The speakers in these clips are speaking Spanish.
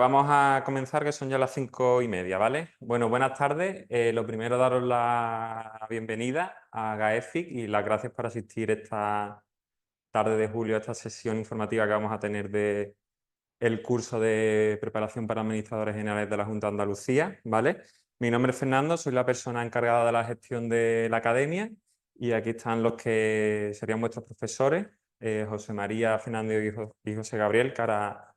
vamos a comenzar, que son ya las 5:30, ¿vale? Bueno, buenas tardes. Lo primero, daros la bienvenida a GAEFIC y las gracias por asistir esta tarde de julio a esta sesión informativa que vamos a tener de el curso de preparación para administradores generales de la Junta de Andalucía, ¿vale? Mi nombre es Fernando, soy la persona encargada de la gestión de la academia y aquí están los que serían vuestros profesores, José María, Fernando y José Gabriel, que ahora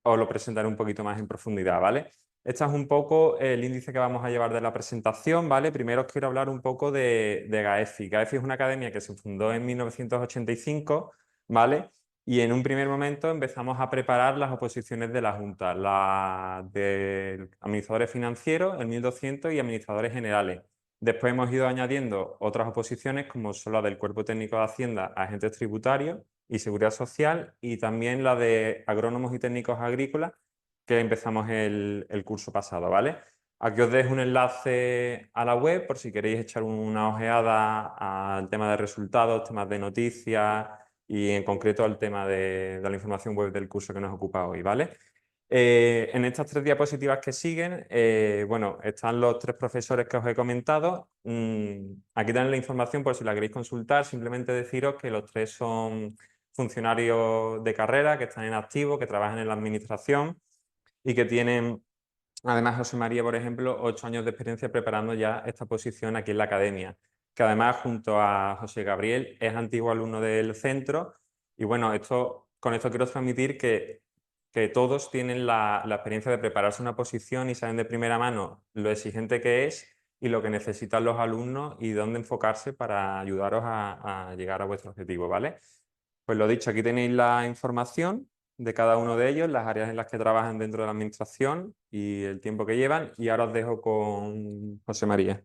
os lo presentaré un poquito más en profundidad, ¿vale? Este es un poco el índice que vamos a llevar de la presentación, ¿vale? Primero os quiero hablar un poco de GAEFI. GAEFI es una academia que se fundó en 1985, ¿vale? Y en un primer momento empezamos a preparar las oposiciones de la Junta, la de administradores financieros, el 1200 y administradores generales. Después hemos ido añadiendo otras oposiciones como son la del Cuerpo Técnico de Hacienda, agentes tributarios y Seguridad Social, y también la de agrónomos y técnicos agrícolas, que empezamos el curso pasado, ¿vale? Aquí os dejo un enlace a la web por si queréis echar una ojeada al tema de resultados, temas de noticias y en concreto al tema de la información web del curso que nos ocupa hoy, ¿vale? En estas 3 diapositivas que siguen, bueno, están los 3 profesores que os he comentado. Aquí tenéis la información por si la queréis consultar. Simplemente deciros que los 3 son funcionarios de carrera, que están en activo, que trabajan en la administración y que tienen, además José María, por ejemplo, 8 años de experiencia preparando ya esta posición aquí en la academia, que además junto a José Gabriel es antiguo alumno del centro y bueno, con esto quiero transmitir que todos tienen la experiencia de prepararse una posición y saben de primera mano lo exigente que es y lo que necesitan los alumnos y dónde enfocarse para ayudaros a llegar a vuestro objetivo, ¿vale? Pues lo dicho, aquí tenéis la información de cada uno de ellos, las áreas en las que trabajan dentro de la administración y el tiempo que llevan. Y ahora os dejo con José María.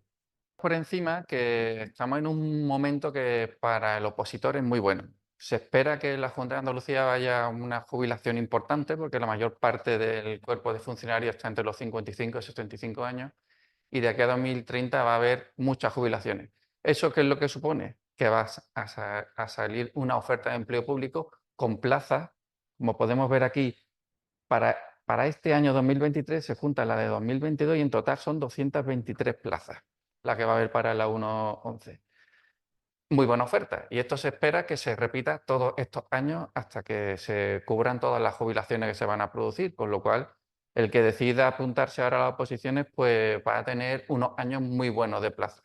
Por encima que estamos en un momento que para el opositor es muy bueno. Se espera que en la Junta de Andalucía haya una jubilación importante porque la mayor parte del cuerpo de funcionarios está entre los 55 y 65 años y de aquí a 2030 va a haber muchas jubilaciones. ¿Eso qué es lo que supone? Que va a salir una oferta de empleo público con plazas, como podemos ver aquí, para, para este año 2023 se junta la de 2022 y en total son 223 plazas la que va a haber para la 1.11. Muy buena oferta y esto se espera que se repita todos estos años hasta que se cubran todas las jubilaciones que se van a producir, con lo cual el que decida apuntarse ahora a las oposiciones pues va a tener unos años muy buenos de plaza.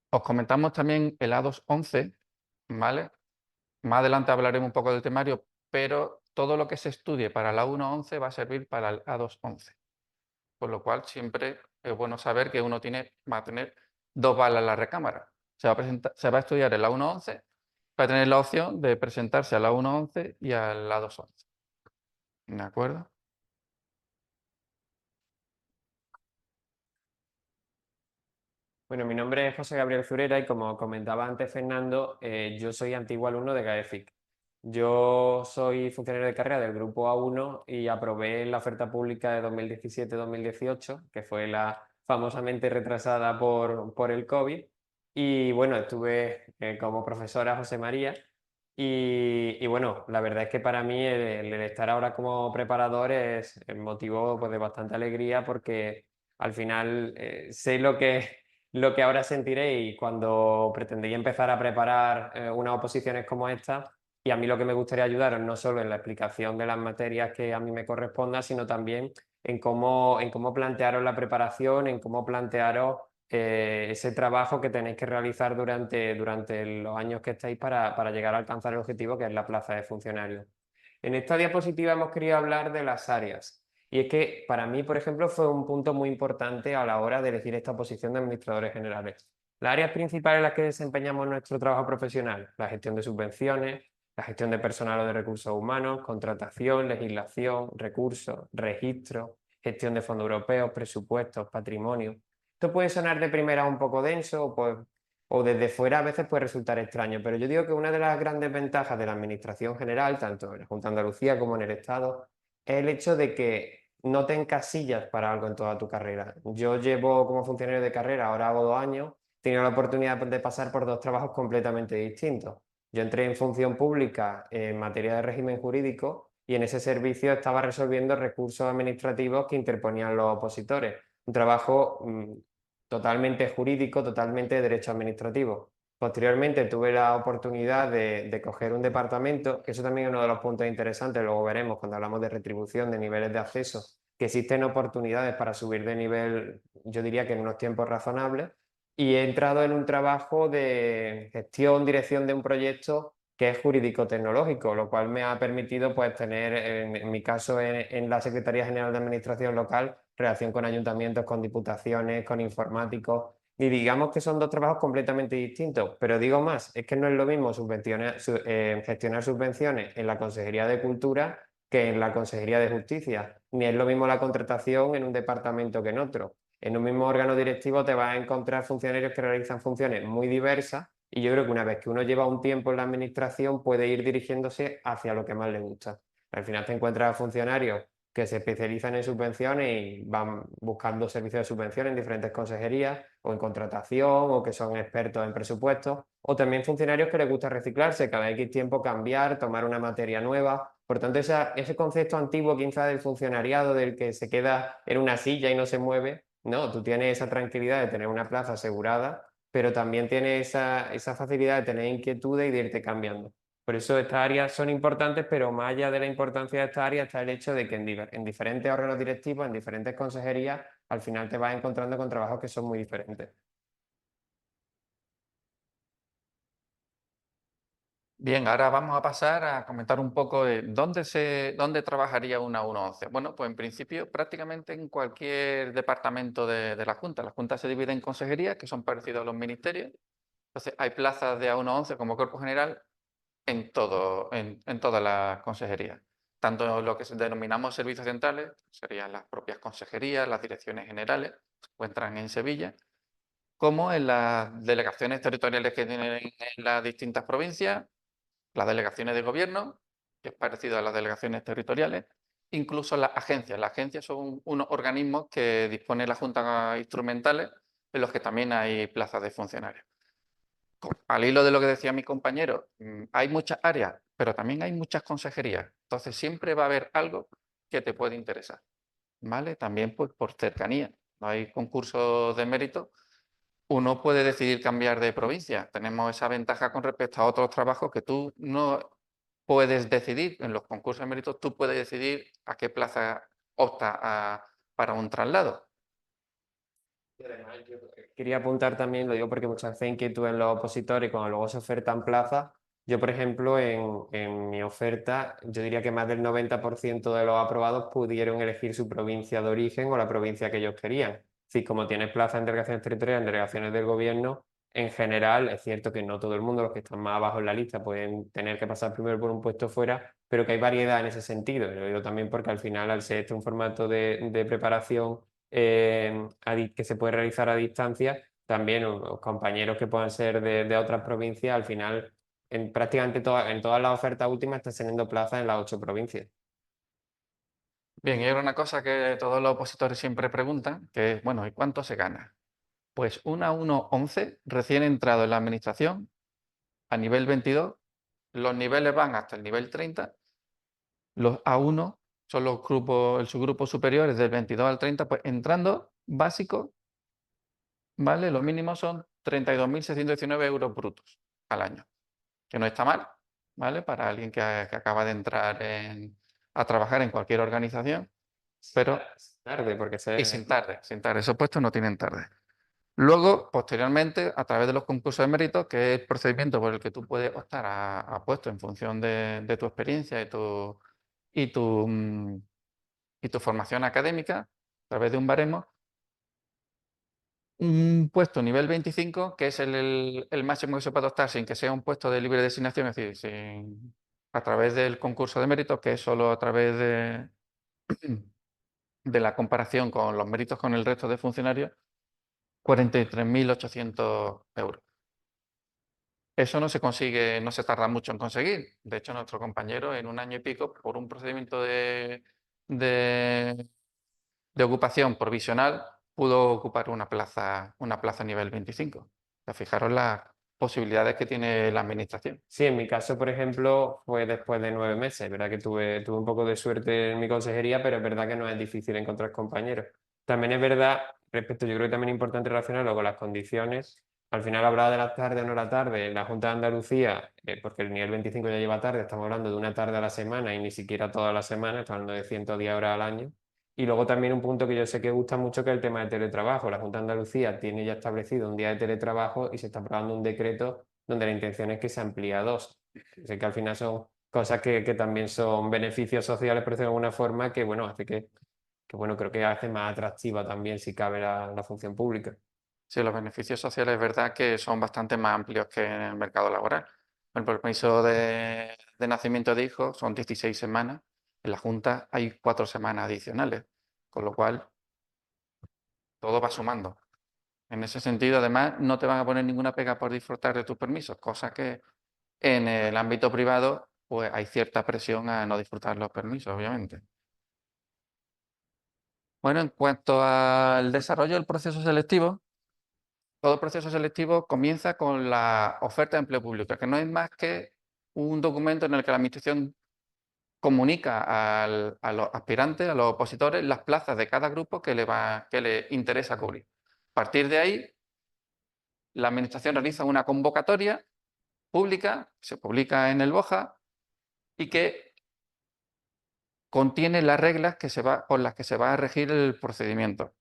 Os comentamos también el A211, ¿vale? Más adelante hablaremos un poco del temario, pero todo lo que se estudie para la 1.11 va a servir para el A211. Con lo cual siempre es bueno saber que uno va a tener 2 balas en la recámara. Se va a estudiar en la 1.11, va a tener la opción de presentarse a la 1.11 y a la 2.11. ¿De acuerdo? Bueno, mi nombre es José Gabriel Zurera y como comentaba antes Fernando, yo soy antiguo alumno de GAEFIC. Yo soy funcionario de carrera del grupo A1 y aprobé la oferta pública de 2017-2018, que fue la famosamente retrasada por el COVID. Y bueno, estuve como profesora José María y bueno, la verdad es que para mí el estar ahora como preparador es el motivo pues, de bastante alegría porque al final sé lo que ahora sentiréis cuando pretendéis empezar a preparar unas oposiciones como esta. Y a mí lo que me gustaría ayudaros no solo en la explicación de las materias que a mí me correspondan, sino también en cómo plantearos la preparación, en cómo plantearos ese trabajo que tenéis que realizar durante los años que estáis para llegar a alcanzar el objetivo que es la plaza de funcionario. En esta diapositiva hemos querido hablar de las áreas. Y es que para mí, por ejemplo, fue un punto muy importante a la hora de elegir esta posición de administradores generales. Las áreas principales en las que desempeñamos nuestro trabajo profesional: la gestión de subvenciones, la gestión de personal o de recursos humanos, contratación, legislación, recursos, registro, gestión de fondos europeos, presupuestos, patrimonio. Esto puede sonar de primera un poco denso o desde fuera a veces puede resultar extraño, pero yo digo que una de las grandes ventajas de la administración general, tanto en la Junta de Andalucía como en el Estado, es el hecho de que no te encasillas para algo en toda tu carrera. Yo llevo como funcionario de carrera, ahora hago 2 años, he tenido la oportunidad de pasar por 2 trabajos completamente distintos. Yo entré en función pública en materia de régimen jurídico y en ese servicio estaba resolviendo recursos administrativos que interponían los opositores. Un trabajo totalmente jurídico, totalmente de derecho administrativo. Posteriormente tuve la oportunidad de coger un departamento, que eso también es uno de los puntos interesantes, luego veremos cuando hablamos de retribución, de niveles de acceso, que existen oportunidades para subir de nivel, yo diría que en unos tiempos razonables, y he entrado en un trabajo de gestión, dirección de un proyecto que es jurídico-tecnológico, lo cual me ha permitido pues, tener, en mi caso, en la Secretaría General de Administración Local, relación con ayuntamientos, con diputaciones, con informáticos, y digamos que son dos trabajos completamente distintos, pero digo más, es que no es lo mismo gestionar subvenciones en la Consejería de Cultura que en la Consejería de Justicia, ni es lo mismo la contratación en un departamento que en otro. En un mismo órgano directivo te vas a encontrar funcionarios que realizan funciones muy diversas y yo creo que una vez que uno lleva un tiempo en la administración puede ir dirigiéndose hacia lo que más le gusta. Al final te encuentras funcionarios que se especializan en subvenciones y van buscando servicios de subvención en diferentes consejerías o en contratación o que son expertos en presupuestos o también funcionarios que les gusta reciclarse, cada X tiempo cambiar, tomar una materia nueva. Por tanto, ese concepto antiguo quizá del funcionariado, del que se queda en una silla y no se mueve, no, tú tienes esa tranquilidad de tener una plaza asegurada, pero también tienes esa facilidad de tener inquietudes y de irte cambiando. Por eso estas áreas son importantes, pero más allá de la importancia de estas áreas está el hecho de que en diferentes órganos directivos, en diferentes consejerías, al final te vas encontrando con trabajos que son muy diferentes. Bien, ahora vamos a pasar a comentar un poco de dónde trabajaría una 111. Bueno, pues en principio prácticamente en cualquier departamento de la Junta. La Junta se divide en consejerías que son parecidos a los ministerios. Entonces hay plazas de A111 como cuerpo general en todas las consejerías. Tanto lo que denominamos servicios centrales, serían las propias consejerías, las direcciones generales, se encuentran en Sevilla, como en las delegaciones territoriales que tienen en las distintas provincias, las delegaciones de gobierno, que es parecido a las delegaciones territoriales, incluso las agencias. Las agencias son unos organismos que dispone la Junta instrumentales en los que también hay plazas de funcionarios. Al hilo de lo que decía mi compañero, hay muchas áreas, pero también hay muchas consejerías. Entonces siempre va a haber algo que te puede interesar, ¿vale? También pues, por cercanía. No hay concursos de mérito. Uno puede decidir cambiar de provincia. Tenemos esa ventaja con respecto a otros trabajos que tú no puedes decidir. En los concursos de mérito tú puedes decidir a qué plaza opta para un traslado. Y además, yo quería apuntar también, lo digo porque muchas veces hay inquietud en los opositores y cuando luego se ofertan plazas. Yo, por ejemplo, en mi oferta, yo diría que más del 90% de los aprobados pudieron elegir su provincia de origen o la provincia que ellos querían. Es decir, como tienes plazas en delegaciones territoriales, en delegaciones del gobierno, en general, es cierto que no todo el mundo, los que están más abajo en la lista, pueden tener que pasar primero por un puesto fuera, pero que hay variedad en ese sentido. Y lo digo también porque al final, al ser este un formato de preparación que se puede realizar a distancia, también los compañeros que puedan ser de otras provincias, al final, prácticamente en todas las ofertas últimas están teniendo plazas en las 8 provincias. Bien, y ahora una cosa que todos los opositores siempre preguntan, que es, bueno, ¿y cuánto se gana? Pues una 111 recién entrado en la administración, a nivel 22, los niveles van hasta el nivel 30, los A1 son los grupos, el subgrupo superior es del 22 al 30, pues entrando básico, ¿vale? Los mínimos son 32.619 euros brutos al año, que no está mal, ¿vale? Para alguien que acaba de entrar a trabajar en cualquier organización, pero... Tarde, porque Y sin tarde, esos puestos no tienen tarde. Luego, posteriormente, a través de los concursos de mérito, que es el procedimiento por el que tú puedes optar a puestos en función de tu experiencia y tu formación académica, a través de un baremo, un puesto nivel 25, que es el máximo que se puede optar sin que sea un puesto de libre designación, es decir, a través del concurso de mérito, que es solo a través de la comparación con los méritos con el resto de funcionarios, 43.800 euros. Eso no se consigue, no se tarda mucho en conseguir. De hecho, nuestro compañero en un año y pico, por un procedimiento de ocupación provisional, pudo ocupar una plaza nivel 25. O sea, fijaros posibilidades que tiene la administración. Sí, en mi caso, por ejemplo, fue después de 9 meses. Es verdad que tuve un poco de suerte en mi consejería, pero es verdad que no es difícil encontrar compañeros. También es verdad, respecto, yo creo que también es importante relacionarlo con las condiciones. Al final hablaba de la tarde o no la tarde. La Junta de Andalucía, porque el nivel 25 ya lleva tarde, estamos hablando de una tarde a la semana y ni siquiera toda la semana, estamos hablando de 110 horas al año. Y luego también un punto que yo sé que gusta mucho, que es el tema de teletrabajo. La Junta de Andalucía tiene ya establecido un día de teletrabajo y se está aprobando un decreto donde la intención es que se amplíe a 2. Sé que al final son cosas que también son beneficios sociales, por decirlo de alguna forma, que bueno, hace bueno, creo que hace más atractiva también, si cabe, la función pública. Sí, los beneficios sociales es verdad que son bastante más amplios que en el mercado laboral. El permiso de nacimiento de hijos son 16 semanas. En la Junta hay 4 semanas adicionales, con lo cual todo va sumando. En ese sentido, además, no te van a poner ninguna pega por disfrutar de tus permisos, cosa que en el ámbito privado pues hay cierta presión a no disfrutar los permisos, obviamente. Bueno, en cuanto al desarrollo del proceso selectivo, todo el proceso selectivo comienza con la oferta de empleo público, que no es más que un documento en el que la administración comunica a los aspirantes, a los opositores, las plazas de cada grupo que le interesa cubrir. A partir de ahí, la administración realiza una convocatoria pública, se publica en el BOJA y que contiene las reglas por las que se va a regir el procedimiento.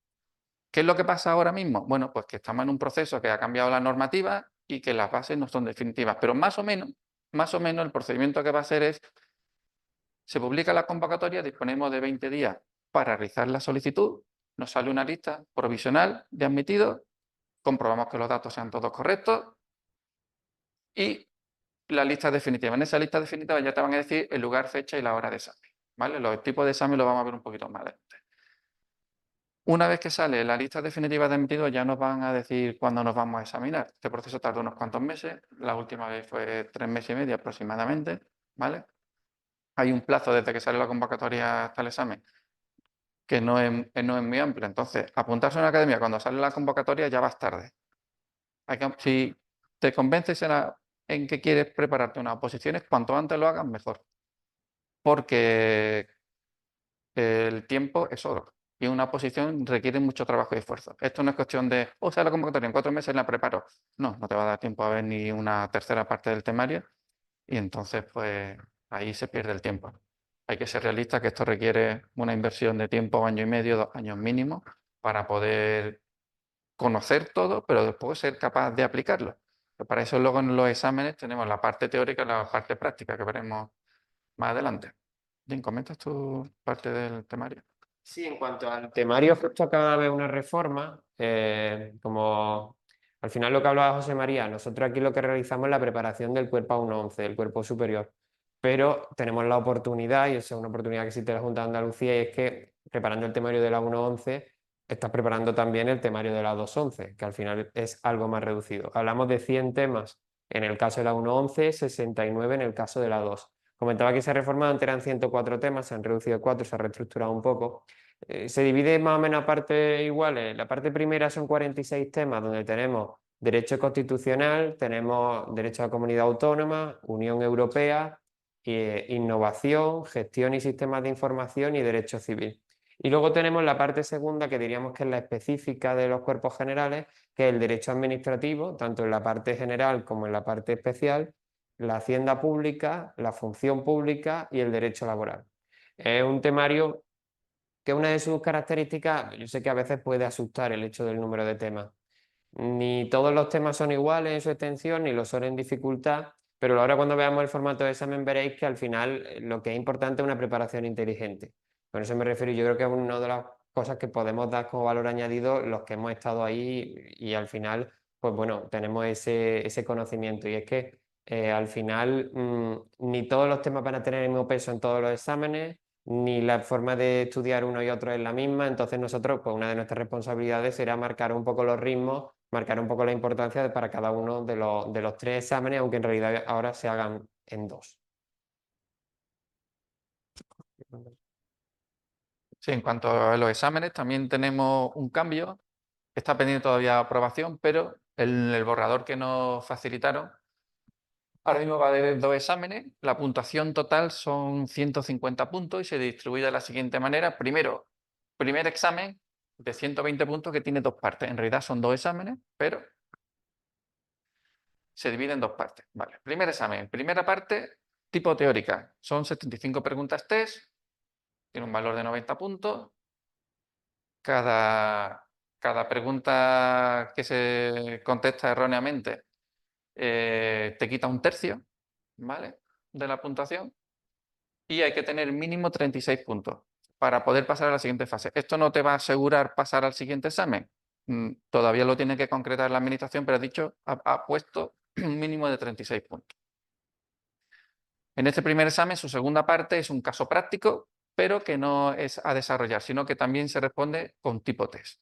¿Qué es lo que pasa ahora mismo? Bueno, pues que estamos en un proceso que ha cambiado la normativa y que las bases no son definitivas, pero más o menos el procedimiento que va a ser es, se publica la convocatoria, disponemos de 20 días para realizar la solicitud, nos sale una lista provisional de admitidos, comprobamos que los datos sean todos correctos y la lista definitiva. En esa lista definitiva ya te van a decir el lugar, fecha y la hora de examen, ¿vale? Los tipos de examen los vamos a ver un poquito más adelante. Una vez que sale la lista definitiva de admitidos, ya nos van a decir cuándo nos vamos a examinar. Este proceso tarda unos cuantos meses, la última vez fue 3 meses y medio aproximadamente, ¿vale? Hay un plazo desde que sale la convocatoria hasta el examen que no es muy amplio. Entonces, apuntarse a una academia cuando sale la convocatoria ya vas tarde. Si te convences en que quieres prepararte unas oposiciones, cuanto antes lo hagas, mejor. Porque el tiempo es oro. Y una oposición requiere mucho trabajo y esfuerzo. Esto no es cuestión de, sale la convocatoria, en 4 meses la preparo. No, no te va a dar tiempo a ver ni una tercera parte del temario. Y entonces, pues, ahí se pierde el tiempo. Hay que ser realista que esto requiere una inversión de tiempo, 1 año y medio, 2 años mínimo, para poder conocer todo, pero después ser capaz de aplicarlo. Pero para eso luego en los exámenes tenemos la parte teórica y la parte práctica que veremos más adelante. Jim, ¿comentas tu parte del temario? Sí, en cuanto al temario, justo acaba de haber una reforma, como al final lo que hablaba José María, nosotros aquí lo que realizamos es la preparación del cuerpo A1-11, del cuerpo superior, pero tenemos la oportunidad, y esa es una oportunidad que existe en la Junta de Andalucía, y es que preparando el temario de la 1-11, estás preparando también el temario de la 2-11, que al final es algo más reducido. Hablamos de 100 temas en el caso de la 1-11, 69 en el caso de la 2. Comentaba que se ha reformado, antes eran 104 temas, se han reducido a 4, se ha reestructurado un poco. Se divide más o menos a partes iguales. La parte primera son 46 temas donde tenemos derecho constitucional, tenemos derecho a la comunidad autónoma, Unión Europea, innovación, gestión y sistemas de información y derecho civil. Y luego tenemos la parte segunda, que diríamos que es la específica de los cuerpos generales, que es el derecho administrativo, tanto en la parte general como en la parte especial, la hacienda pública, la función pública y el derecho laboral. Es un temario que una de sus características, yo sé que a veces puede asustar el hecho del número de temas. Ni todos los temas son iguales en su extensión, ni lo son en dificultad, pero ahora cuando veamos el formato de examen veréis que al final lo que es importante es una preparación inteligente. Con eso me refiero, yo creo que es una de las cosas que podemos dar como valor añadido los que hemos estado ahí y al final, pues bueno, tenemos ese conocimiento. Y es que al final ni todos los temas van a tener el mismo peso en todos los exámenes, ni la forma de estudiar uno y otro es la misma, entonces nosotros, pues una de nuestras responsabilidades será marcar un poco los ritmos, marcar un poco la importancia para cada uno de los 3 exámenes, aunque en realidad ahora se hagan en 2. Sí, en cuanto a los exámenes, también tenemos un cambio. Está pendiente todavía aprobación, pero el borrador que nos facilitaron. Ahora mismo va a haber 2 exámenes, la puntuación total son 150 puntos y se distribuye de la siguiente manera. Primero, primer examen de 120 puntos que tiene 2 partes. En realidad son 2 exámenes, pero se divide en 2 partes. Vale. Primer examen, primera parte, tipo teórica. Son 75 preguntas test, tiene un valor de 90 puntos. Cada pregunta que se contesta erróneamente te quita 1/3, ¿vale?, de la puntuación, y hay que tener mínimo 36 puntos para poder pasar a la siguiente fase. ¿Esto no te va a asegurar pasar al siguiente examen? Todavía lo tiene que concretar la administración, pero ha puesto un mínimo de 36 puntos. En este primer examen, su segunda parte es un caso práctico, pero que no es a desarrollar, sino que también se responde con tipo test.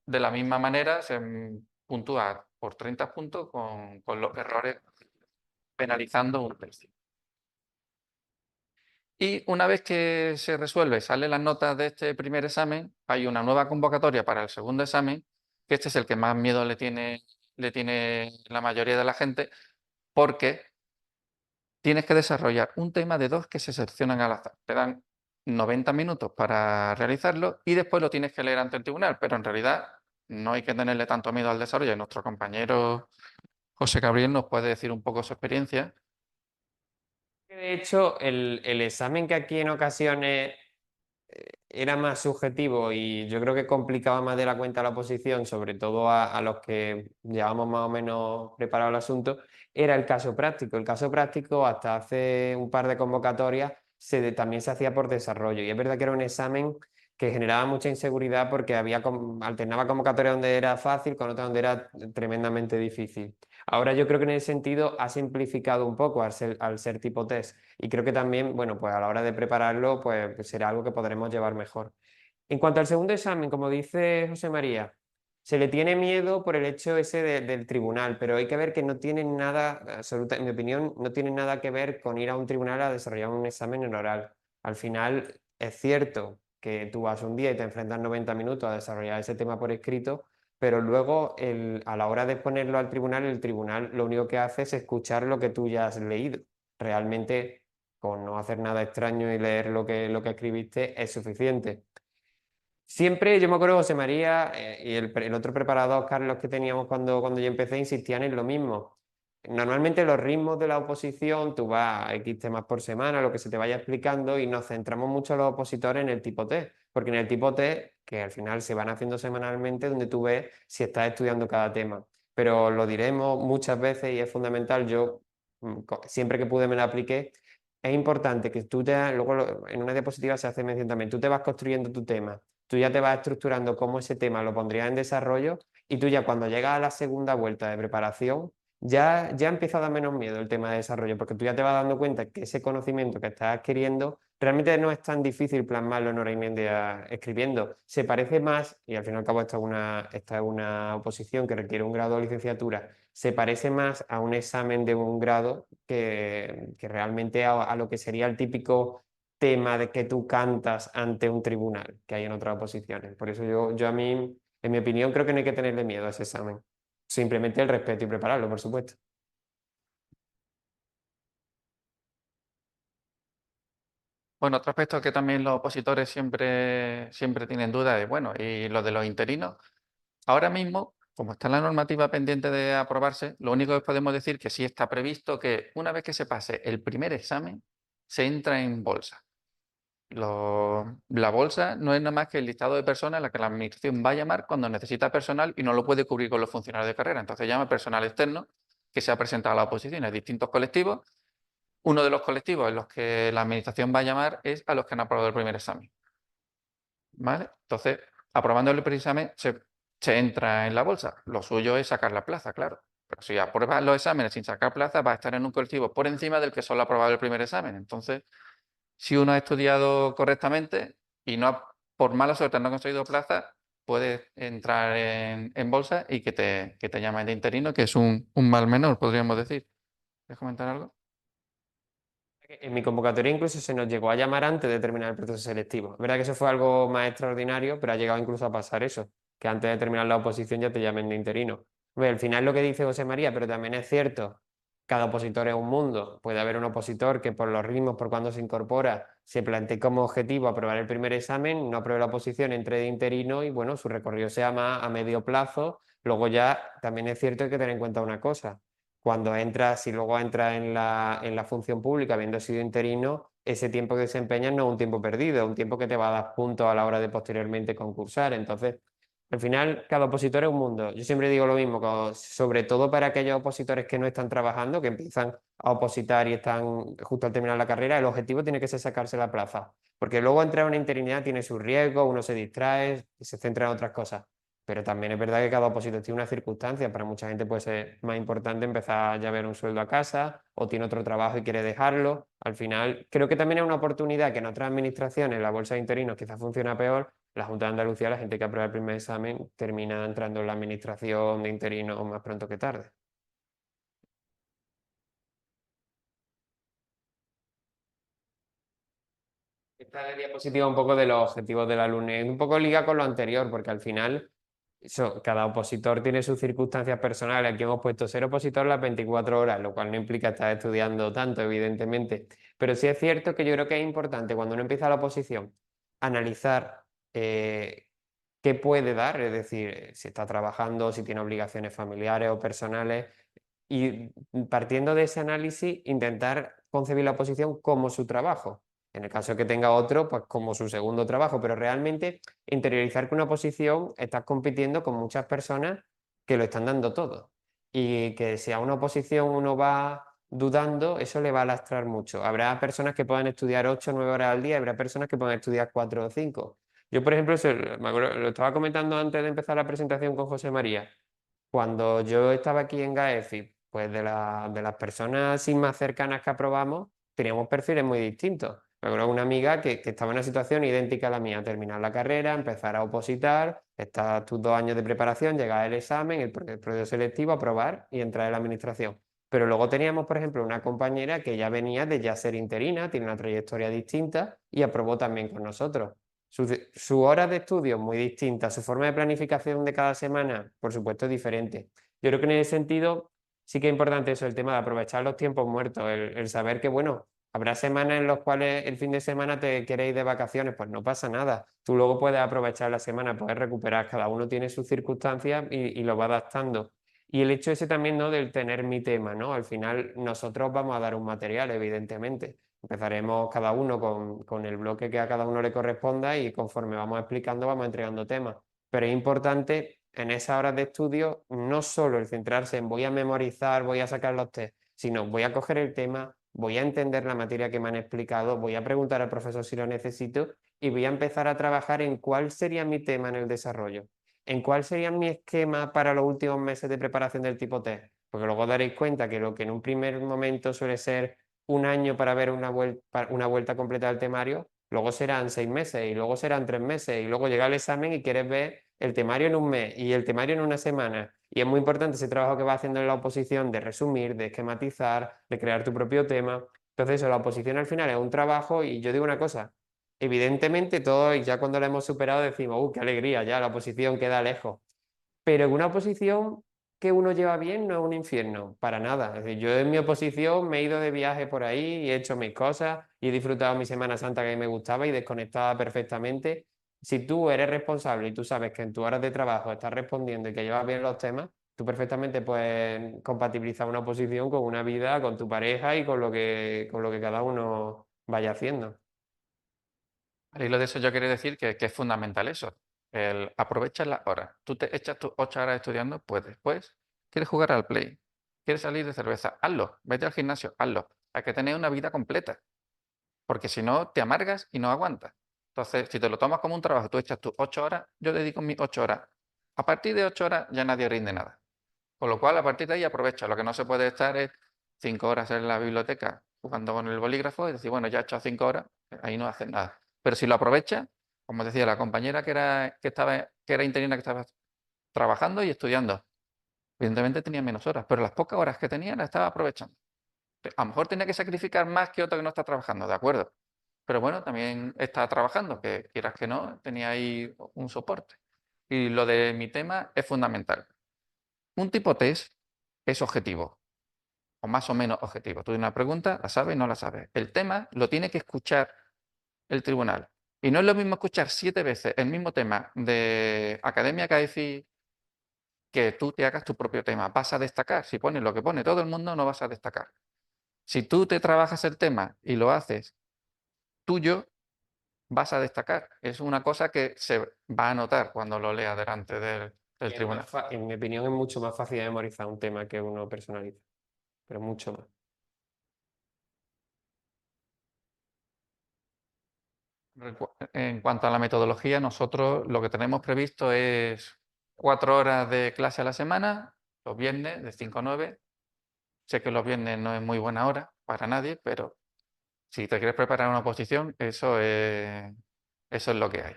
De la misma manera, se puntúa por 30 puntos con los errores penalizando 1/3. Y una vez que se resuelve, salen las notas de este primer examen, hay una nueva convocatoria para el segundo examen, que este es el que más miedo le tiene la mayoría de la gente, porque tienes que desarrollar un tema de 2 que se seleccionan al azar. Te dan 90 minutos para realizarlo y después lo tienes que leer ante el tribunal, pero en realidad no hay que tenerle tanto miedo al desarrollo. Nuestro compañero José Gabriel nos puede decir un poco su experiencia. De hecho, el examen que aquí en ocasiones era más subjetivo y yo creo que complicaba más de la cuenta la oposición, sobre todo a los que llevamos más o menos preparado el asunto, era el caso práctico. El caso práctico, hasta hace un par de convocatorias, también se hacía por desarrollo. Y es verdad que era un examen que generaba mucha inseguridad porque alternaba convocatoria donde era fácil con otra donde era tremendamente difícil. Ahora yo creo que en ese sentido ha simplificado un poco al ser tipo test y creo que también, bueno, pues a la hora de prepararlo, pues será algo que podremos llevar mejor. En cuanto al segundo examen, como dice José María, se le tiene miedo por el hecho ese del tribunal, pero hay que ver que no tiene nada, en mi opinión, no tiene nada que ver con ir a un tribunal a desarrollar un examen en oral. Al final es cierto que tú vas un día y te enfrentas 90 minutos a desarrollar ese tema por escrito, pero luego a la hora de ponerlo al tribunal, el tribunal lo único que hace es escuchar lo que tú ya has leído. Realmente, con no hacer nada extraño y leer lo que escribiste es suficiente. Siempre, yo me acuerdo, José María y el otro preparador, Carlos, que teníamos cuando yo empecé, insistían en lo mismo. Normalmente los ritmos de la oposición, tú vas a X temas por semana, lo que se te vaya explicando, y nos centramos mucho los opositores en el tipo T, porque en el tipo T, que al final se van haciendo semanalmente, donde tú ves si estás estudiando cada tema. Pero lo diremos muchas veces y es fundamental, yo siempre que pude me lo apliqué, es importante que luego en una diapositiva se hace mención también, tú te vas construyendo tu tema, tú ya te vas estructurando cómo ese tema lo pondrías en desarrollo y tú ya cuando llegas a la segunda vuelta de preparación, ya empieza a dar menos miedo el tema de desarrollo, porque tú ya te vas dando cuenta que ese conocimiento que estás adquiriendo realmente no es tan difícil plasmarlo en hora y media escribiendo. Se parece más, y al fin y al cabo esta es una oposición que requiere un grado de licenciatura, se parece más a un examen de un grado que realmente a lo que sería el típico tema de que tú cantas ante un tribunal que hay en otras oposiciones. Por eso yo a mí, en mi opinión, creo que no hay que tenerle miedo a ese examen. Simplemente el respeto y prepararlo, por supuesto. Bueno, otro aspecto que también los opositores siempre tienen dudas es, bueno, y lo de los interinos. Ahora mismo, como está la normativa pendiente de aprobarse, lo único que podemos decir que sí está previsto que una vez que se pase el primer examen, se entra en bolsa. La bolsa no es nada más que el listado de personas a las que la administración va a llamar cuando necesita personal y no lo puede cubrir con los funcionarios de carrera. Entonces llama personal externo que se ha presentado a la oposición en distintos colectivos. Uno de los colectivos en los que la administración va a llamar es a los que han aprobado el primer examen. ¿Vale? Entonces, aprobando el primer examen se entra en la bolsa. Lo suyo es sacar la plaza, claro. Pero si apruebas los exámenes sin sacar plaza, va a estar en un colectivo por encima del que solo ha aprobado el primer examen. Entonces, si uno ha estudiado correctamente y por mala suerte no ha conseguido plaza, puedes entrar en bolsa y que te llamen de interino, que es un mal menor, podríamos decir. ¿Quieres comentar algo? En mi convocatoria incluso se nos llegó a llamar antes de terminar el proceso selectivo. Es verdad que eso fue algo más extraordinario, pero ha llegado incluso a pasar eso, que antes de terminar la oposición ya te llamen de interino. Al final lo que dice José María, pero también es cierto, cada opositor es un mundo. Puede haber un opositor que por los ritmos, por cuando se incorpora, se plantee como objetivo aprobar el primer examen, no apruebe la oposición, entre de interino y bueno, su recorrido sea más a medio plazo. Luego ya también es cierto que hay que tener en cuenta una cosa. Cuando entras, si luego entras en la función pública habiendo sido interino, ese tiempo que desempeñas no es un tiempo perdido, es un tiempo que te va a dar puntos a la hora de posteriormente concursar. Entonces, al final, cada opositor es un mundo. Yo siempre digo lo mismo, sobre todo para aquellos opositores que no están trabajando, que empiezan a opositar y están justo al terminar la carrera, el objetivo tiene que ser sacarse la plaza. Porque luego entrar a una interinidad tiene sus riesgos, uno se distrae y se centra en otras cosas. Pero también es verdad que cada opositor tiene una circunstancia. Para mucha gente puede ser más importante empezar ya a ver un sueldo a casa o tiene otro trabajo y quiere dejarlo. Al final, creo que también es una oportunidad que en otras administraciones, la bolsa de interinos quizás funciona peor. La Junta de Andalucía, la gente que aprueba el primer examen termina entrando en la administración de interinos más pronto que tarde. Esta es la diapositiva un poco de los objetivos del alumno, un poco liga con lo anterior, porque al final cada opositor tiene sus circunstancias personales. Aquí hemos puesto ser opositor las 24 horas, lo cual no implica estar estudiando tanto, evidentemente. Pero sí es cierto que yo creo que es importante cuando uno empieza la oposición analizar qué puede dar, es decir, si está trabajando, si tiene obligaciones familiares o personales, y partiendo de ese análisis intentar concebir la oposición como su trabajo. En el caso de que tenga otro, pues como su segundo trabajo, pero realmente interiorizar que una oposición estás compitiendo con muchas personas que lo están dando todo. Y que si a una oposición uno va dudando, eso le va a lastrar mucho. Habrá personas que puedan estudiar 8 o 9 horas al día, y habrá personas que puedan estudiar 4 o 5. Yo, por ejemplo, lo estaba comentando antes de empezar la presentación con José María. Cuando yo estaba aquí en GAEFI, pues de las personas así más cercanas que aprobamos, teníamos perfiles muy distintos. Me acuerdo de una amiga que estaba en una situación idéntica a la mía, terminar la carrera, empezar a opositar, estar tus 2 años de preparación, llegar al examen, el proceso selectivo, aprobar y entrar en la administración. Pero luego teníamos, por ejemplo, una compañera que ya venía de ya ser interina, tiene una trayectoria distinta y aprobó también con nosotros. Su hora de estudio muy distinta, su forma de planificación de cada semana, por supuesto, es diferente. Yo creo que en ese sentido sí que es importante eso, el tema de aprovechar los tiempos muertos, el saber que, bueno, habrá semanas en las cuales el fin de semana te queréis de vacaciones, pues no pasa nada. Tú luego puedes aprovechar la semana, puedes recuperar, cada uno tiene sus circunstancias y lo va adaptando. Y el hecho ese también, ¿no? Del tener mi tema, ¿no? Al final nosotros vamos a dar un material, evidentemente. Empezaremos cada uno con el bloque que a cada uno le corresponda y conforme vamos explicando vamos entregando temas. Pero es importante en esas horas de estudio no solo el centrarse en voy a memorizar, voy a sacar los test, sino voy a coger el tema, voy a entender la materia que me han explicado, voy a preguntar al profesor si lo necesito y voy a empezar a trabajar en cuál sería mi tema en el desarrollo, en cuál sería mi esquema para los últimos meses de preparación del tipo test. Porque luego daréis cuenta que lo que en un primer momento suele ser un año para ver una vuelta completa del temario, luego serán 6 meses y luego serán 3 meses y luego llega el examen y quieres ver el temario en un mes y el temario en una semana. Y es muy importante ese trabajo que vas haciendo en la oposición de resumir, de esquematizar, de crear tu propio tema. Entonces, eso, la oposición al final es un trabajo y yo digo una cosa, evidentemente todos ya cuando lo hemos superado decimos, qué alegría, ya la oposición queda lejos. Pero en una oposición que uno lleva bien no es un infierno, para nada. Es decir, yo en mi oposición me he ido de viaje por ahí y he hecho mis cosas y he disfrutado mi Semana Santa que me gustaba y desconectaba perfectamente. Si tú eres responsable y tú sabes que en tus horas de trabajo estás respondiendo y que llevas bien los temas, tú perfectamente puedes compatibilizar una oposición con una vida, con tu pareja y con lo que cada uno vaya haciendo. Al hilo de eso yo quiero decir que es fundamental eso, el aprovechar las horas. Tú te echas tus 8 horas estudiando, pues después quieres jugar al play, quieres salir de cerveza, hazlo, vete al gimnasio, hazlo. Hay que tener una vida completa, porque si no te amargas y no aguantas. Entonces, si te lo tomas como un trabajo, tú echas tus 8 horas, yo dedico mis 8 horas. A partir de 8 horas ya nadie rinde nada. Con lo cual, a partir de ahí aprovecha. Lo que no se puede estar es 5 horas en la biblioteca jugando con el bolígrafo y decir, bueno, ya he hecho 5 horas, ahí no haces nada. Pero si lo aprovechas, como decía la compañera que era interina, que estaba trabajando y estudiando, evidentemente tenía menos horas, pero las pocas horas que tenía las estaba aprovechando. A lo mejor tenía que sacrificar más que otro que no está trabajando, de acuerdo. Pero bueno, también está trabajando, que quieras que no, tenía ahí un soporte. Y lo de mi tema es fundamental. Un tipo test es objetivo, o más o menos objetivo. Tú tienes una pregunta, la sabes, no la sabes. El tema lo tiene que escuchar el tribunal. Y no es lo mismo escuchar 7 veces el mismo tema de Academia CAEFI que tú te hagas tu propio tema. Vas a destacar. Si pones lo que pone todo el mundo, no vas a destacar. Si tú te trabajas el tema y lo haces tuyo, vas a destacar. Es una cosa que se va a notar cuando lo leas delante del Y tribunal. en mi opinión es mucho más fácil de memorizar un tema que uno personaliza, pero mucho más. En cuanto a la metodología, nosotros lo que tenemos previsto es 4 horas de clase a la semana, los viernes de 5 a 9. Sé que los viernes no es muy buena hora para nadie, pero si te quieres preparar una oposición, eso es lo que hay.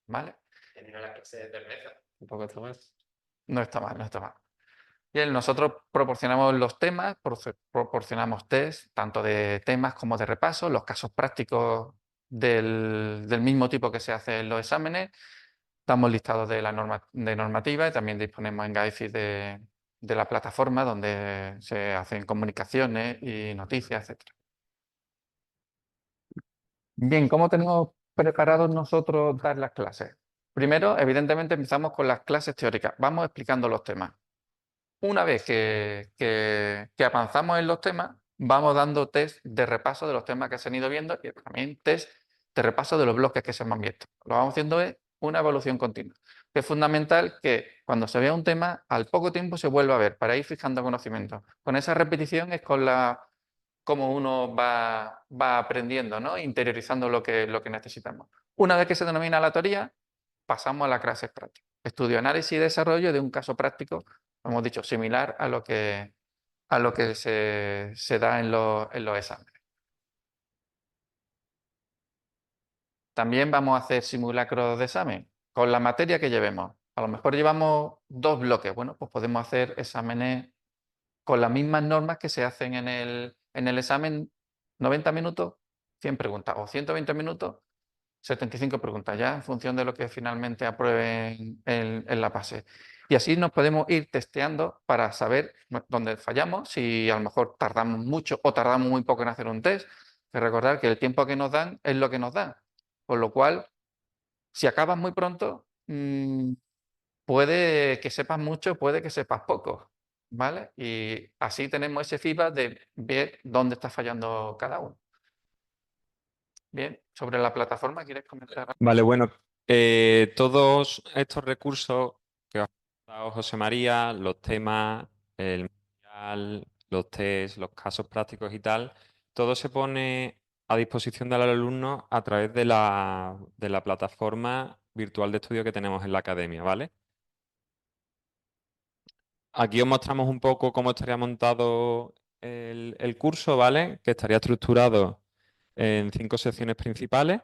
¿Vale? Termina la clase de mesa. Un poco está más. No está mal, no está mal. Bien, nosotros proporcionamos los temas, proporcionamos test, tanto de temas como de repaso, los casos prácticos del mismo tipo que se hace en los exámenes. Damos listados de la normativa y también disponemos en GAEFI de la plataforma donde se hacen comunicaciones y noticias, etc. Bien, ¿cómo tenemos preparados nosotros dar las clases? Primero, evidentemente, empezamos con las clases teóricas. Vamos explicando los temas. Una vez que avanzamos en los temas, vamos dando test de repaso de los temas que se han ido viendo y también test de repaso de los bloques que se han visto. Lo que vamos haciendo es una evaluación continua. Es fundamental que cuando se vea un tema, al poco tiempo se vuelva a ver para ir fijando conocimiento. Con esa repetición es cómo uno va aprendiendo, ¿no? Interiorizando lo que necesitamos. Una vez que se denomina la teoría, pasamos a las clases prácticas. Estudio, análisis y desarrollo de un caso práctico, hemos dicho, similar a lo que se da en los exámenes. También vamos a hacer simulacros de examen con la materia que llevemos. A lo mejor llevamos 2 bloques. Bueno, pues podemos hacer exámenes con las mismas normas que se hacen en el examen, 90 minutos, 100 preguntas, o 120 minutos, 75 preguntas, ya en función de lo que finalmente aprueben en la fase. Y así nos podemos ir testeando para saber dónde fallamos, si a lo mejor tardamos mucho o tardamos muy poco en hacer un test. Que recordar que el tiempo que nos dan es lo que nos dan. Con lo cual, si acabas muy pronto, puede que sepas mucho, puede que sepas poco, ¿vale? Y así tenemos ese feedback de ver dónde está fallando cada uno. Bien, sobre la plataforma, ¿quieres comentar? Vale, bueno, todos estos recursos que os ha dado José María, los temas, el material, los test, los casos prácticos y tal, todo se pone a disposición del alumno a través de la plataforma virtual de estudio que tenemos en la academia, ¿vale? Aquí os mostramos un poco cómo estaría montado el curso, ¿vale? Que estaría estructurado en 5 secciones principales.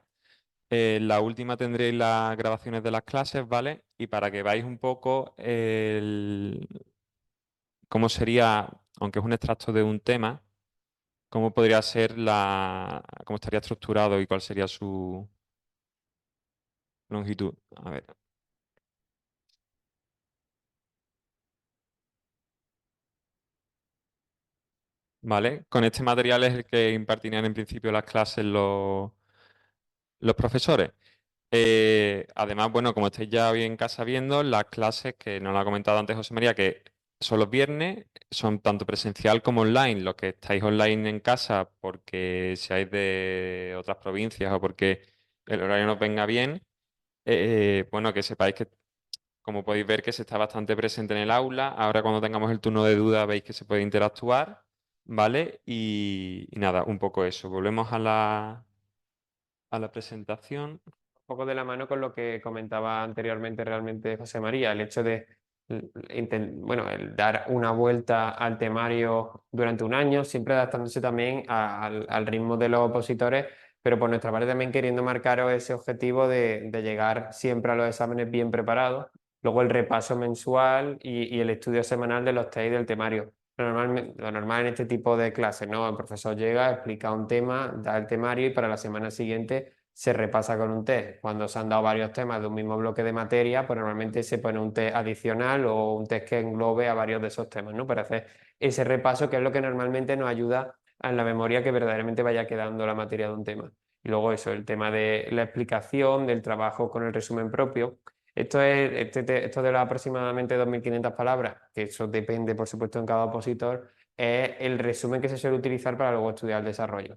La última tendréis las grabaciones de las clases, ¿vale? Y para que veáis un poco cómo sería, aunque es un extracto de un tema, cómo podría ser cómo estaría estructurado y cuál sería su longitud. A ver. ¿Vale? Con este material es el que impartirían en principio las clases los profesores. Además, bueno, como estáis ya hoy en casa viendo, las clases, que nos lo ha comentado antes José María, que son los viernes, son tanto presencial como online. Los que estáis online en casa porque seáis de otras provincias o porque el horario nos venga bien, bueno, que sepáis que, como podéis ver, que se está bastante presente en el aula. Ahora cuando tengamos el turno de duda veis que se puede interactuar, ¿vale? Y nada, un poco eso. Volvemos a la presentación. Poco de la mano con lo que comentaba anteriormente realmente José María, el hecho de bueno, el dar una vuelta al temario durante un año, siempre adaptándose también al ritmo de los opositores, pero por nuestra parte también queriendo marcaros ese objetivo de llegar siempre a los exámenes bien preparados, luego el repaso mensual y el estudio semanal de los test del temario. Lo normal en este tipo de clases, ¿no? El profesor llega, explica un tema, da el temario y para la semana siguiente se repasa con un test. Cuando se han dado varios temas de un mismo bloque de materia, pues normalmente se pone un test adicional o un test que englobe a varios de esos temas, ¿no? Para hacer ese repaso, que es lo que normalmente nos ayuda en la memoria que verdaderamente vaya quedando la materia de un tema. Y luego eso, el tema de la explicación, del trabajo con el resumen propio. Esto de las aproximadamente 2.500 palabras, que eso depende, por supuesto, en cada opositor, es el resumen que se suele utilizar para luego estudiar el desarrollo.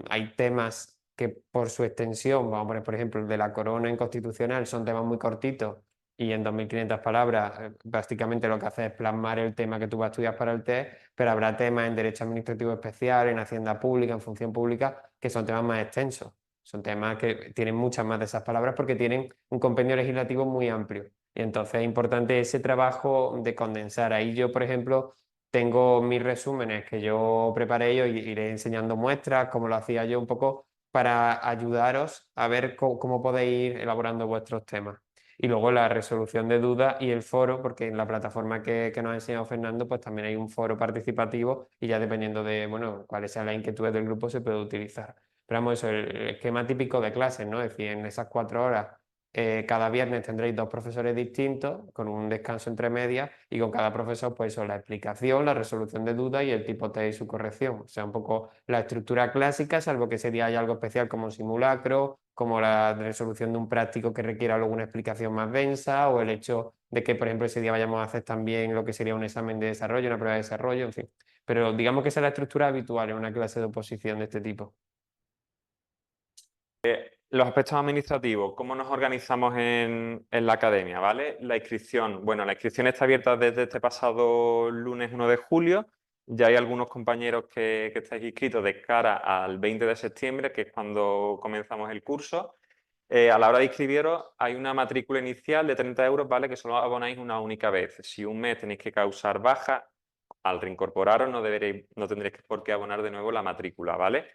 Hay temas que por su extensión, vamos a poner por ejemplo el de la corona en constitucional, son temas muy cortitos y en 2.500 palabras básicamente lo que hace es plasmar el tema que tú vas a estudiar para el test, pero habrá temas en derecho administrativo especial, en hacienda pública, en función pública, que son temas más extensos. Son temas que tienen muchas más de esas palabras porque tienen un compendio legislativo muy amplio. Y entonces es importante ese trabajo de condensar. Ahí yo, por ejemplo, tengo mis resúmenes que yo preparé yo y iré enseñando muestras, como lo hacía yo un poco, para ayudaros a ver cómo podéis ir elaborando vuestros temas. Y luego la resolución de dudas y el foro, porque en la plataforma que nos ha enseñado Fernando, pues también hay un foro participativo y ya dependiendo de, bueno, cuáles sean las inquietudes del grupo se puede utilizar. Pero vamos, eso, el esquema típico de clases, ¿no? Es decir, en esas 4 horas cada viernes tendréis 2 profesores distintos, con un descanso entre medias, y con cada profesor, pues eso, la explicación, la resolución de dudas y el tipo test y su corrección. O sea, un poco la estructura clásica, salvo que ese día haya algo especial como un simulacro, como la resolución de un práctico que requiera luego una explicación más densa, o el hecho de que, por ejemplo, ese día vayamos a hacer también lo que sería un examen de desarrollo, una prueba de desarrollo, en fin. Pero digamos que esa es la estructura habitual en una clase de oposición de este tipo. Los aspectos administrativos, ¿cómo nos organizamos en la academia? ¿Vale? La inscripción, bueno, la inscripción está abierta desde este pasado lunes 1 de julio. Ya hay algunos compañeros que estáis inscritos de cara al 20 de septiembre, que es cuando comenzamos el curso. A la hora de inscribiros hay una matrícula inicial de 30 euros, ¿vale? Que solo abonáis una única vez. Si un mes tenéis que causar baja, al reincorporaros no tendréis por qué abonar de nuevo la matrícula, ¿vale?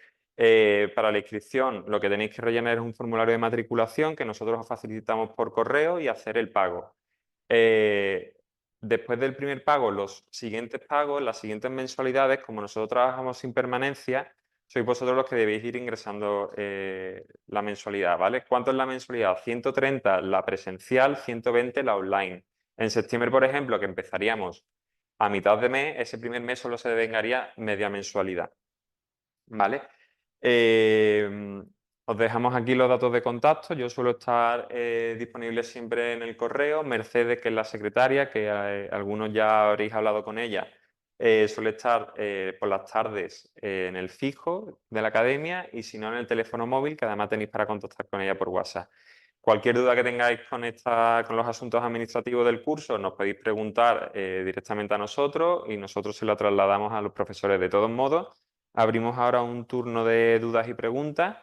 Para la inscripción lo que tenéis que rellenar es un formulario de matriculación que nosotros os facilitamos por correo y hacer el pago. Después del primer pago, los siguientes pagos, las siguientes mensualidades, como nosotros trabajamos sin permanencia, sois vosotros los que debéis ir ingresando la mensualidad, ¿vale? ¿Cuánto es la mensualidad? 130 la presencial, 120 la online. En septiembre, por ejemplo, que empezaríamos a mitad de mes, ese primer mes solo se devengaría media mensualidad, ¿vale? Os dejamos aquí los datos de contacto. Yo suelo estar disponible siempre en el correo. Mercedes, que es la secretaria, que algunos ya habréis hablado con ella, suele estar por las tardes en el fijo de la academia y si no en el teléfono móvil, que además tenéis para contactar con ella por WhatsApp. Cualquier duda que tengáis con los asuntos administrativos del curso, nos podéis preguntar directamente a nosotros y nosotros se lo trasladamos a los profesores. De todos modos, abrimos ahora un turno de dudas y preguntas.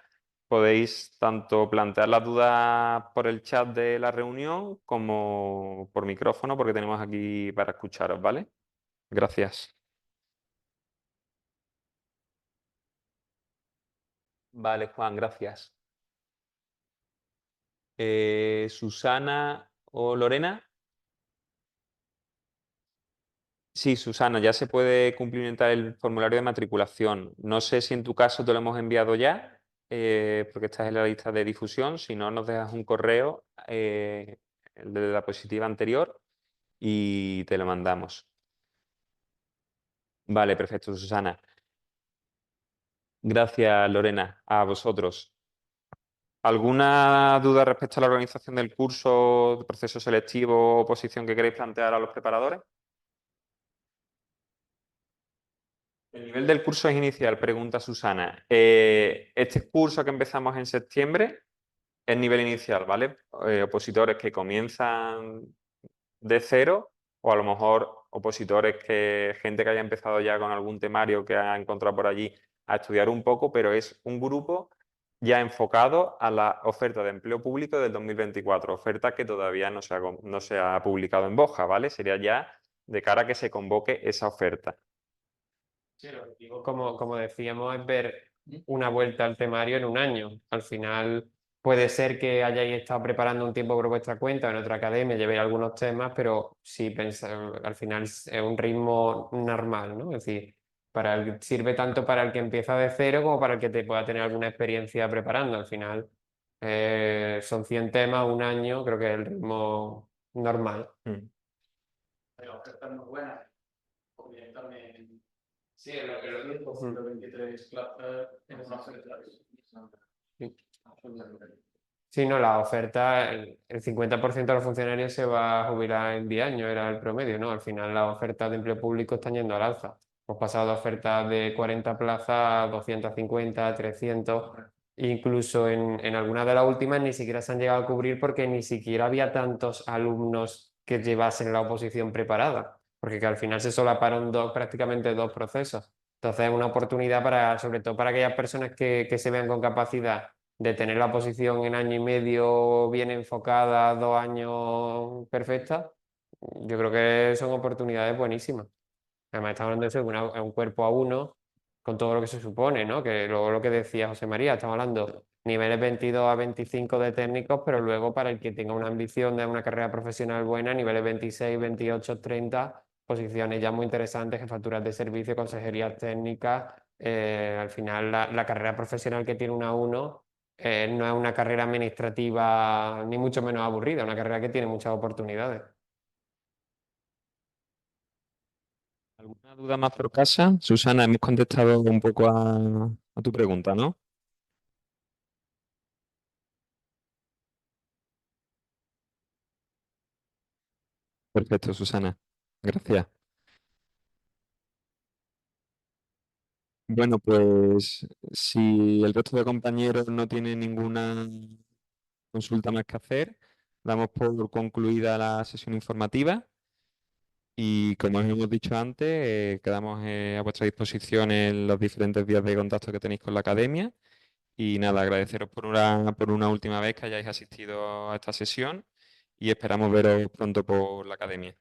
Podéis tanto plantear las dudas por el chat de la reunión como por micrófono, porque tenemos aquí para escucharos, ¿vale? Gracias. Vale, Juan, gracias. Susana o Lorena. Sí, Susana, ya se puede cumplimentar el formulario de matriculación. No sé si en tu caso te lo hemos enviado ya, porque estás en la lista de difusión. Si no, nos dejas un correo, el de la diapositiva anterior, y te lo mandamos. Vale, perfecto, Susana. Gracias, Lorena. A vosotros. ¿Alguna duda respecto a la organización del curso, proceso selectivo o oposición que queréis plantear a los preparadores? El nivel del curso es inicial, pregunta Susana. Este curso que empezamos en septiembre es nivel inicial, ¿vale? Opositores que comienzan de cero o a lo mejor gente que haya empezado ya con algún temario que ha encontrado por allí a estudiar un poco, pero es un grupo ya enfocado a la oferta de empleo público del 2024, oferta que todavía no se ha publicado en Boja, ¿vale? Sería ya de cara a que se convoque esa oferta. Sí, lo que digo, como decíamos, es ver una vuelta al temario en un año. Al final puede ser que hayáis estado preparando un tiempo por vuestra cuenta en otra academia, llevéis algunos temas, pero sí al final es un ritmo normal, ¿no? Es decir, Sirve tanto para el que empieza de cero como para el que te pueda tener alguna experiencia preparando. Al final son 100 temas, un año, creo que es el ritmo normal. Mm. Hay ofertas muy buenas. Porque también, sí, el 10% de 23 plazas es una oferta. Sí. Sí, no, la oferta, el 50% de los funcionarios se va a jubilar en 10 años, era el promedio, ¿no? Al final las ofertas de empleo público están yendo al alza. Hemos pasado de ofertas de 40 plazas a 250, 300, incluso en algunas de las últimas ni siquiera se han llegado a cubrir porque ni siquiera había tantos alumnos que llevasen la oposición preparada, porque que al final se solaparon prácticamente dos procesos. Entonces es una oportunidad para, sobre todo para aquellas personas que se vean con capacidad de tener la posición en año y medio bien enfocada, 2 años perfecta, yo creo que son oportunidades buenísimas. Además, estamos hablando de eso, de un cuerpo a uno, con todo lo que se supone, ¿no? Que luego lo que decía José María, estamos hablando niveles 22 a 25 de técnicos, pero luego para el que tenga una ambición de una carrera profesional buena, niveles 26, 28, 30, posiciones ya muy interesantes, jefaturas de servicio, consejerías técnicas. Al final, la carrera profesional que tiene una 1 no es una carrera administrativa ni mucho menos aburrida, es una carrera que tiene muchas oportunidades. ¿Alguna duda más por casa? Susana, hemos contestado un poco a tu pregunta, ¿no? Perfecto, Susana. Gracias. Bueno, pues si el resto de compañeros no tienen ninguna consulta más que hacer, damos por concluida la sesión informativa y como os hemos dicho antes, quedamos a vuestra disposición en los diferentes vías de contacto que tenéis con la academia y nada, agradeceros por una última vez que hayáis asistido a esta sesión y esperamos veros pronto por la academia.